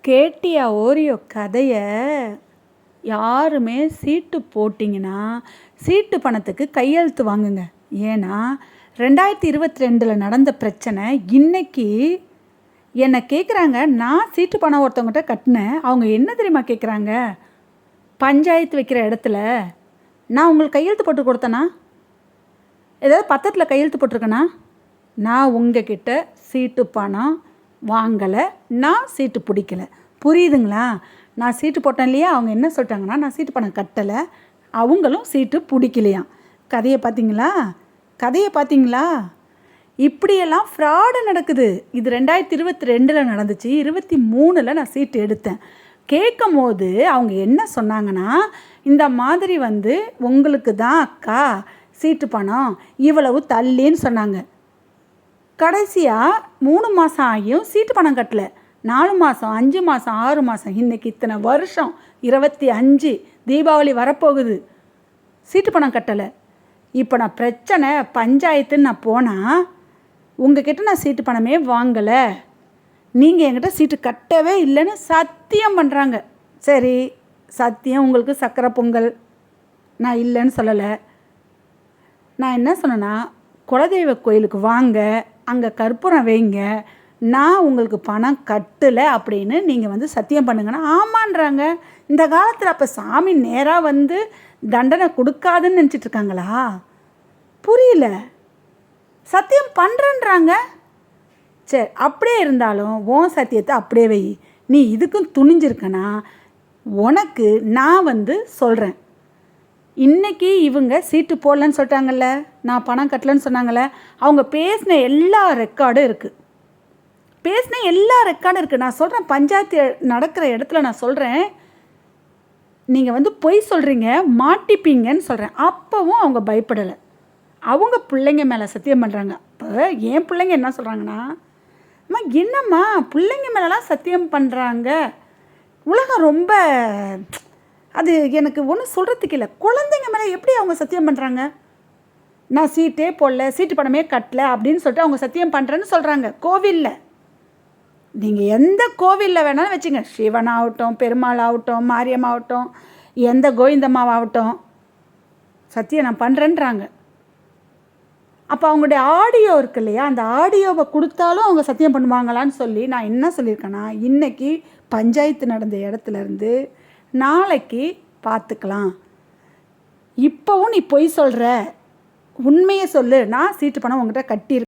கேட்டியா ஓரியோ கதையை? யாருமே சீட்டு போட்டிங்கன்னா சீட்டு பணத்துக்கு கையெழுத்து வாங்குங்க. ஏன்னா 2022 நடந்த பிரச்சனை இன்னைக்கு என்னை கேட்குறாங்க. நான் சீட்டு பணம் ஒருத்தவங்ககிட்ட கட்டினேன். அவங்க என்ன தெரியுமா கேட்குறாங்க? பஞ்சாயத்து வைக்கிற இடத்துல நான் உங்களுக்கு கையெழுத்து போட்டு கொடுத்தேனா? ஏதாவது பத்திரத்தில் கையெழுத்து போட்டிருக்கேனா? நான் உங்ககிட்ட சீட்டு பணம் வாங்கலை, நான் சீட்டு பிடிக்கலை. புரியுதுங்களா? நான் சீட்டு போட்டேன் இல்லையா? அவங்க என்ன சொல்லிட்டாங்கன்னா, நான் சீட்டு பணம் கட்டலை, அவங்களும் சீட்டு பிடிக்கலையாம். கதையை பார்த்தீங்களா? இப்படியெல்லாம் ஃப்ராடு நடக்குது. இது 2022 நடந்துச்சு. 23 நான் சீட்டு எடுத்தேன். கேட்கும் போது அவங்க என்ன சொன்னாங்கன்னா, இந்த மாதிரி உங்களுக்கு தான் அக்கா சீட்டு பணம் இவ்வளவு தள்ளின்னு சொன்னாங்க. கடைசியாக 3 மாதம் ஆகியும் சீட்டு பணம் கட்டலை. 4 மாதம், 5 மாதம், 6 மாதம், இன்றைக்கி இத்தனை வருஷம் 25 தீபாவளி வரப்போகுது, சீட்டு பணம் கட்டலை. இப்போ நான் பிரச்சனை பஞ்சாயத்துன்னு நான் போனால் உங்ககிட்ட நான் சீட்டு பணமே வாங்கலை, நீங்கள் என்கிட்ட சீட்டு கட்டவே இல்லைன்னு சத்தியம் பண்ணுறாங்க. சரி, சத்தியம் உங்களுக்கு சக்கரை பொங்கல், நான் இல்லைன்னு சொல்லலை. நான் என்ன சொன்னேன்னா, குலதெய்வ கோயிலுக்கு வாங்க, அங்கே கற்பூரம் வைங்க, நான் உங்களுக்கு பணம் கட்டலை அப்படின்னு நீங்கள் சத்தியம் பண்ணுங்கன்னா ஆமான்றாங்க. இந்த காலத்தில் அப்போ சாமி நேராக தண்டனை கொடுக்காதுன்னு நினச்சிட்ருக்காங்களா? புரியல. சத்தியம் பண்ணுறேன்றாங்க. சரி, அப்படியே இருந்தாலும் உன் சத்தியத்தை அப்படியே வை. நீ இதுக்கும் துணிஞ்சிருக்கனா உனக்கு நான் சொல்கிறேன். இன்றைக்கி இவங்க சீட்டு போடலன்னு சொல்லிட்டாங்கல்ல, நான் பணம் கட்டலன்னு சொன்னாங்கல்ல, அவங்க பேசின எல்லா ரெக்கார்டும் இருக்குது. நான் சொல்கிறேன், பஞ்சாயத்து நடக்கிற இடத்துல நான் சொல்கிறேன், நீங்கள் பொய் சொல்கிறீங்க, மாட்டிப்பீங்கன்னு சொல்கிறேன். அப்போவும் அவங்க பயப்படலை. அவங்க பிள்ளைங்க மேலே சத்தியம் பண்ணுறாங்க. இப்போ என் பிள்ளைங்க என்ன சொல்கிறாங்கன்னா, அம்மா என்னம்மா பிள்ளைங்க மேலெலாம் சத்தியம் பண்ணுறாங்க, உலகம் ரொம்ப அது எனக்கு ஒன்றும் சொல்கிறதுக்கு இல்லை. குழந்தைங்க மேலே எப்படி அவங்க சத்தியம் பண்ணுறாங்க? நான் சீட்டே போடல, சீட்டு பணமே கட்டலை அப்படின்னு சொல்லிட்டு அவங்க சத்தியம் பண்ணுறேன்னு சொல்கிறாங்க. கோவிலில், நீங்கள் எந்த கோவிலில் வேணாலும் வச்சுங்க, சிவன் ஆகட்டும், பெருமாள் ஆகட்டும், மாரியம்மா ஆகட்டும், எந்த கோவிந்தம்மாவாகட்டும், சத்தியம் நான் பண்ணுறேன்றாங்க. அப்போ அவங்களுடைய ஆடியோ இருக்கு இல்லையா, அந்த ஆடியோவை கொடுத்தாலும் அவங்க சத்தியம் பண்ணுவாங்களான்னு சொல்லி நான் என்ன சொல்லியிருக்கேன்னா, இன்றைக்கி பஞ்சாயத்து நடந்த இடத்துலேருந்து நாளைக்கு பார்த்துக்கலாம். இப்போவும் நீ பொய் சொல்கிற, உண்மையை சொல்லு, நான் சீட்டு பணம் உங்கள்கிட்ட கட்டியிருக்கேன்.